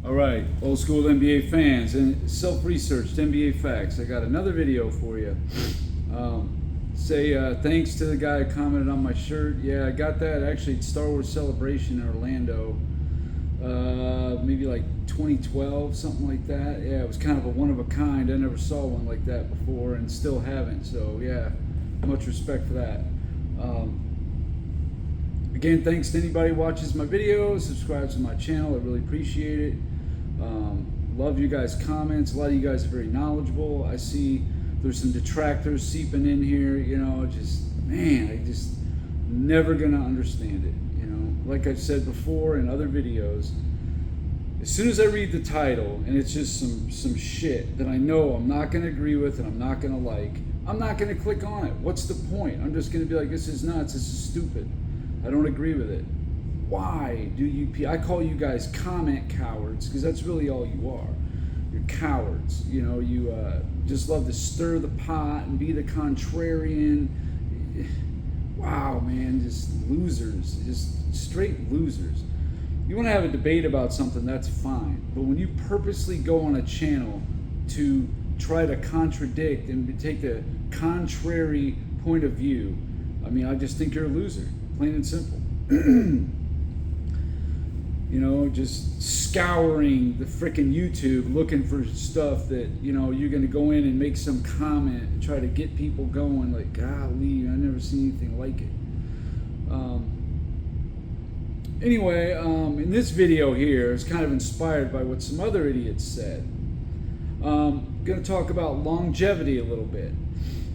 All right, old school NBA fans and self-researched NBA facts. I got another video for you. Thanks to the guy who commented on my shirt. Yeah, I got that actually at Star Wars Celebration in Orlando, maybe like 2012, something like that. Yeah, it was kind of a one of a kind. I never saw one like that before and still haven't. So yeah, much respect for that. Again, thanks to anybody who watches my videos, subscribes to my channel. I really appreciate it. Love you guys' comments. A lot of you guys are very knowledgeable. I see there's some detractors seeping in here. You know, I just never gonna understand it. You know, like I've said before in other videos, as soon as I read the title and it's just some shit that I know I'm not gonna agree with and I'm not gonna like, I'm not gonna click on it. What's the point? I'm just gonna be like, this is nuts. This is stupid. I don't agree with it. Why do you? I call you guys comment cowards because that's really all you are. You're cowards. You know, you just love to stir the pot and be the contrarian. Wow, man, just losers, just straight losers. You want to have a debate about something, that's fine. But when you purposely go on a channel to try to contradict and take the contrary point of view, I mean, I just think you're a loser, plain and simple. You know, just scouring the frickin' YouTube looking for stuff that, you know, you're going to go in and make some comment and try to get people going like, golly, I never seen anything like it. Anyway, in this video here, it's kind of inspired by what some other idiots said. I'm going to talk about longevity a little bit.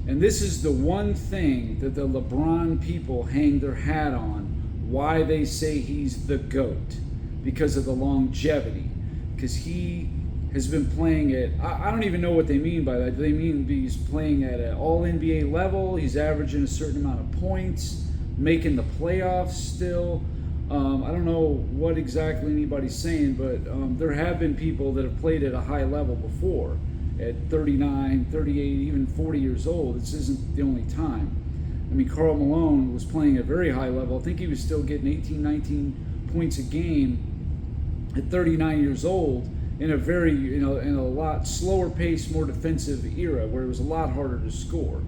And this is the one thing that the LeBron people hang their hat on, why they say he's the GOAT. Because of the longevity, because he has been playing at, I don't even know what they mean by that. They mean he's playing at an all NBA level, he's averaging a certain amount of points, making the playoffs still. I don't know what exactly anybody's saying, but there have been people that have played at a high level before, at 39, 38, even 40 years old. This isn't the only time. I mean, Karl Malone was playing at a very high level. I think he was still getting 18, 19 points a game at 39 years old in a very, you know, in a lot slower pace, more defensive era where it was a lot harder to score.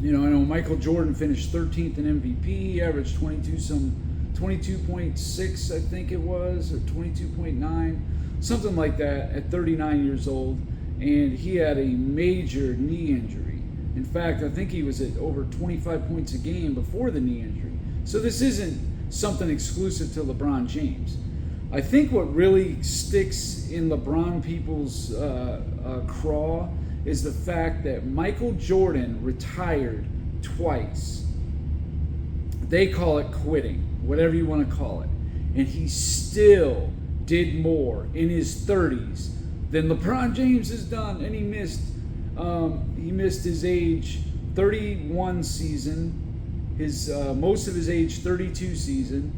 You know, I know Michael Jordan finished 13th in MVP. He averaged 22.6, I think it was, or 22.9, something like that at 39 years old. And he had a major knee injury. In fact, I think he was at over 25 points a game before the knee injury. So this isn't something exclusive to LeBron James. I think what really sticks in LeBron people's craw is the fact that Michael Jordan retired twice. They call it quitting, whatever you want to call it. And he still did more in his 30s than LeBron James has done. And he missed his age 31 season, his most of his age 32 season.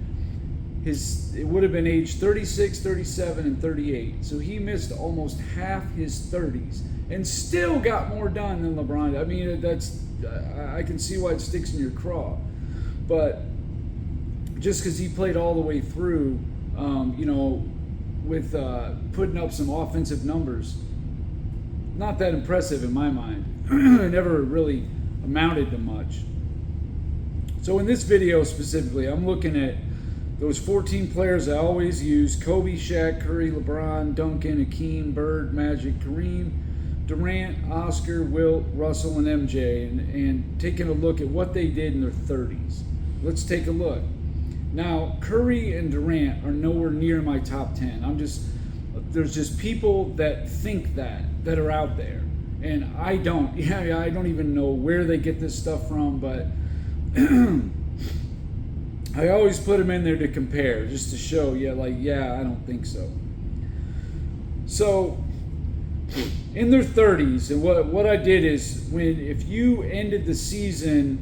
It would have been age 36, 37, and 38. So he missed almost half his 30s and still got more done than LeBron. I mean, I can see why it sticks in your craw. But just because he played all the way through, you know, with putting up some offensive numbers, not that impressive in my mind. It never really amounted to much. So in this video specifically, I'm looking at those 14 players I always use: Kobe, Shaq, Curry, LeBron, Duncan, Hakeem, Bird, Magic, Kareem, Durant, Oscar, Wilt, Russell, and MJ, and taking a look at what they did in their 30s. Let's take a look. Now, Curry and Durant are nowhere near my top 10. There's just people that think that are out there. And I don't. Yeah, I don't even know where they get this stuff from, but I always put them in there to compare, just to show, I don't think so. So, in their 30s, and what I did is, if you ended the season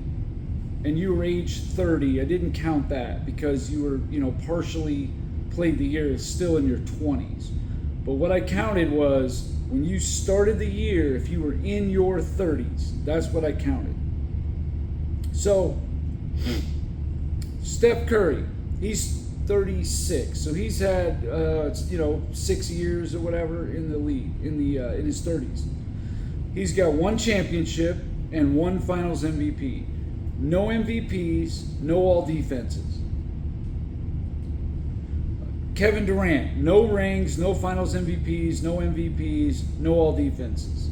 and you were age 30, I didn't count that because you were, partially played the year still in your 20s. But what I counted was when you started the year, if you were in your 30s, that's what I counted. So, Steph Curry, he's 36. So he's had 6 years or whatever in the league in his 30s. He's got 1 championship and 1 Finals MVP. No MVPs, no all defenses. Kevin Durant, no rings, no Finals MVPs, no MVPs, no all defenses.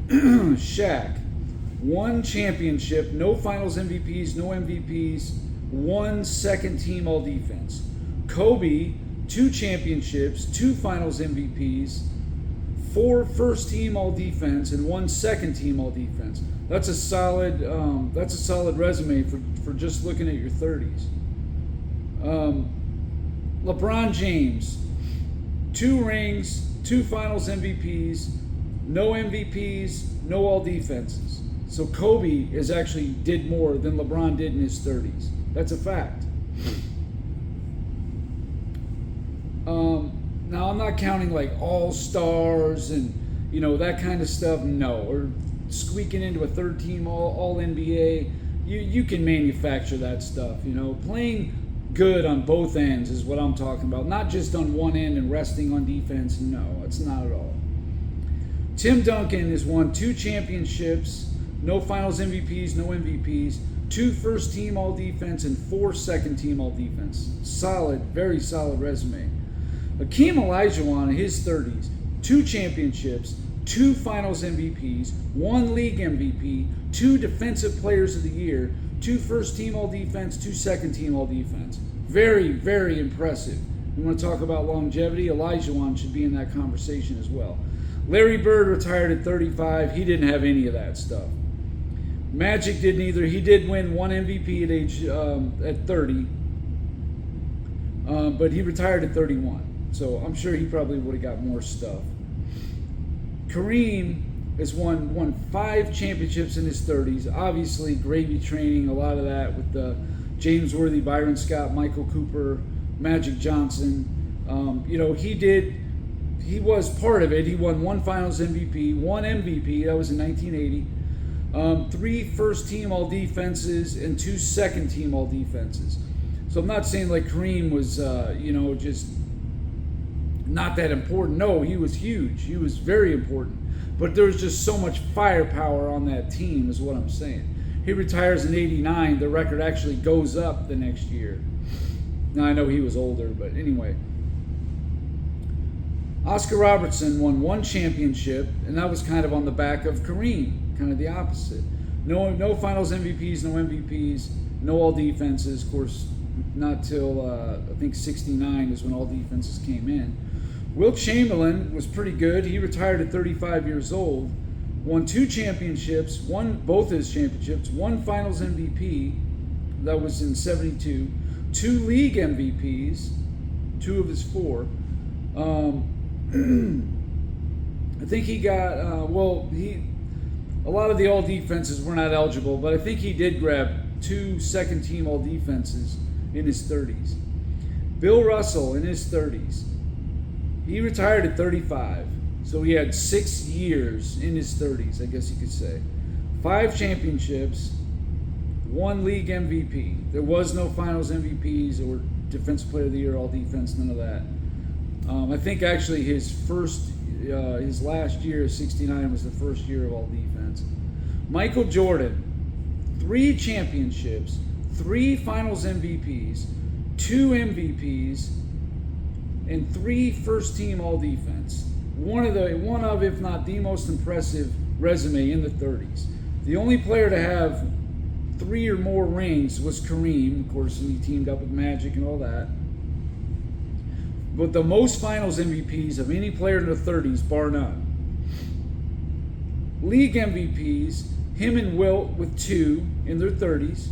Shaq, 1 championship, no Finals MVPs, no MVPs, 1 second team all defense. Kobe, 2 championships, 2 Finals MVPs, 4 first team all defense, and 1 second team all defense. That's a solid resume for just looking at your 30s. LeBron James, 2 rings, 2 Finals MVPs, no MVPs, no all defenses. So Kobe actually did more than LeBron did in his 30s. That's a fact. Now I'm not counting like all stars and that kind of stuff. No, or squeaking into a 3rd team all NBA. You can manufacture that stuff. Playing good on both ends is what I'm talking about. Not just on one end and resting on defense. No, it's not at all. Tim Duncan has won 2 championships, no Finals MVPs, no MVPs, 2 first team all defense, and 4 second team all defense. Solid, very solid resume. Hakeem Olajuwon in his 30s, 2 championships, 2 Finals MVPs, 1 league MVP, 2 defensive players of the year, 2 first team all defense, 2 second team all defense. Very, very impressive. We want to talk about longevity. Olajuwon should be in that conversation as well. Larry Bird retired at 35. He didn't have any of that stuff. Magic didn't either. He did win 1 MVP at 30, but he retired at 31. So I'm sure he probably would have got more stuff. Kareem has won 5 championships in his 30s. Obviously, gravy training, a lot of that with James Worthy, Byron Scott, Michael Cooper, Magic Johnson. He was part of it. He won 1 Finals MVP, 1 MVP. That was in 1980. 3 first team all defenses and 2 second team all defenses. So I'm not saying like Kareem was, just not that important. No, he was huge. He was very important. But there was just so much firepower on that team is what I'm saying. He retires in 89. The record actually goes up the next year. Now, I know he was older, but anyway. Oscar Robertson won 1 championship, and that was kind of on the back of Kareem, kind of the opposite. No Finals MVPs, no MVPs, no all defenses. Of course, not till I think 69 is when all defenses came in. Wilt Chamberlain was pretty good. He retired at 35 years old, won 2 championships, both his championships, 1 Finals MVP, that was in 72, 2 league MVPs, 2 of his 4. I think he got, a lot of the all defenses were not eligible, but I think he did grab 2 second team all defenses in his 30s. Bill Russell in his 30s. He retired at 35, so he had 6 years in his 30s, I guess you could say. 5 championships, 1 league MVP. There was no Finals MVPs or Defensive Player of the Year, All Defense, none of that. I think actually his last year, 69, was the first year of All Defense. Michael Jordan, 3 championships, 3 Finals MVPs, 2 MVPs, and 3 first team all defense. One of, if not the most impressive resume in the 30s. The only player to have 3 or more rings was Kareem, of course, and he teamed up with Magic and all that. But the most Finals MVPs of any player in the 30s, bar none. League MVPs, him and Wilt with 2 in their 30s.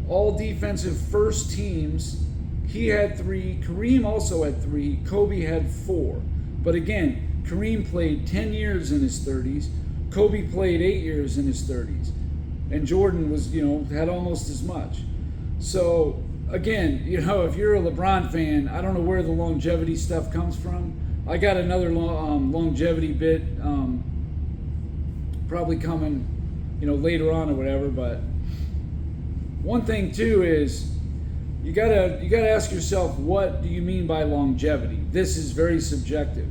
All defensive first teams, he had 3. Kareem also had 3. Kobe had 4. But again, Kareem played 10 years in his 30s. Kobe played 8 years in his 30s. And Jordan was, had almost as much. So, again, if you're a LeBron fan, I don't know where the longevity stuff comes from. I got another longevity bit probably coming, later on or whatever. But one thing, too, is, you gotta ask yourself, what do you mean by longevity? This is very subjective.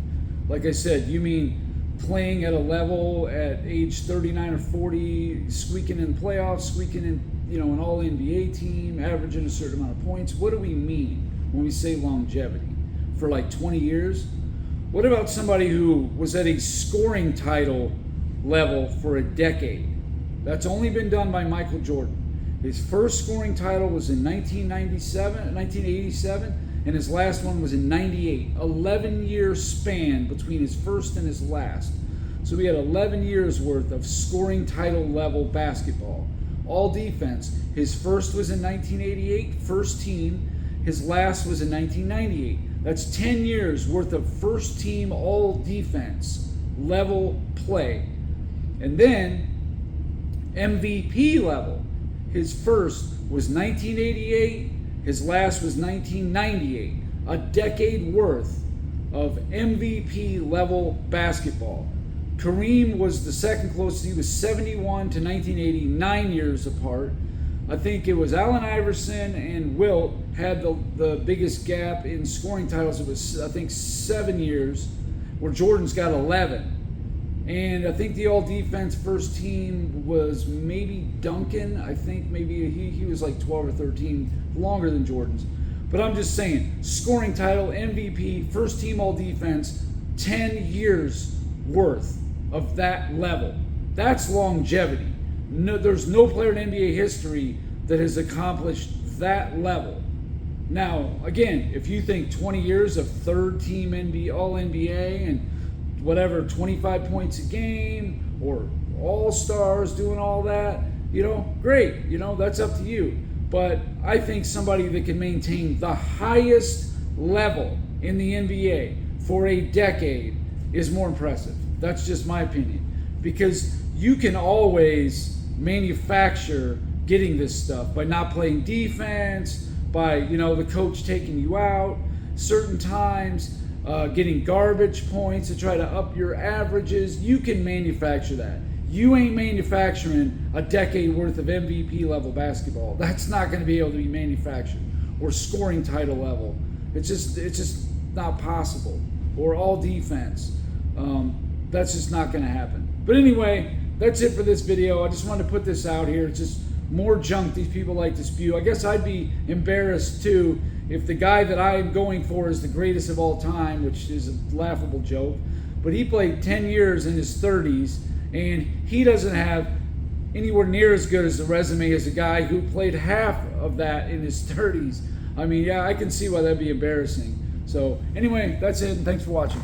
Like I said, you mean playing at a level at age 39 or 40, squeaking in playoffs, squeaking in, an all NBA team, averaging a certain amount of points? What do we mean when we say longevity? For like 20 years? What about somebody who was at a scoring title level for a decade? That's only been done by Michael Jordan. His first scoring title was in 1987, and his last one was in 98. 11-year span between his first and his last. So we had 11 years worth of scoring title level basketball. All defense. His first was in 1988, first team. His last was in 1998. That's 10 years worth of first team all defense level play. And then MVP level. His first was 1988, his last was 1998. A decade worth of MVP level basketball. Kareem was the second closest. He was 71 to 1980, 9 years apart. I think it was Allen Iverson and Wilt had the biggest gap in scoring titles. It was, I think, 7 years, where Jordan's got 11. And I think the all-defense first team was maybe Duncan. I think maybe he was like 12 or 13, longer than Jordan's. But I'm just saying, scoring title, MVP, first team all-defense, 10 years worth of that level. That's longevity. No, there's no player in NBA history that has accomplished that level. Now, again, if you think 20 years of third-team NBA, all-NBA and whatever, 25 points a game, or all-stars doing all that, great, that's up to you. But I think somebody that can maintain the highest level in the NBA for a decade is more impressive. That's just my opinion. Because you can always manufacture getting this stuff by not playing defense, by, the coach taking you out certain times, getting garbage points to try to up your averages. You can manufacture that. You ain't manufacturing a decade worth of MVP level basketball. That's not going to be able to be manufactured. Or scoring title level. It's just not possible. Or all defense. That's just not going to happen. But anyway, that's it for this video. I just wanted to put this out here. It's just more junk these people like to spew. I guess I'd be embarrassed too if the guy that I'm going for is the greatest of all time, which is a laughable joke, but he played 10 years in his 30s, and he doesn't have anywhere near as good as a resume as a guy who played half of that in his 30s. I mean, yeah, I can see why that'd be embarrassing. So anyway, that's it, and thanks for watching.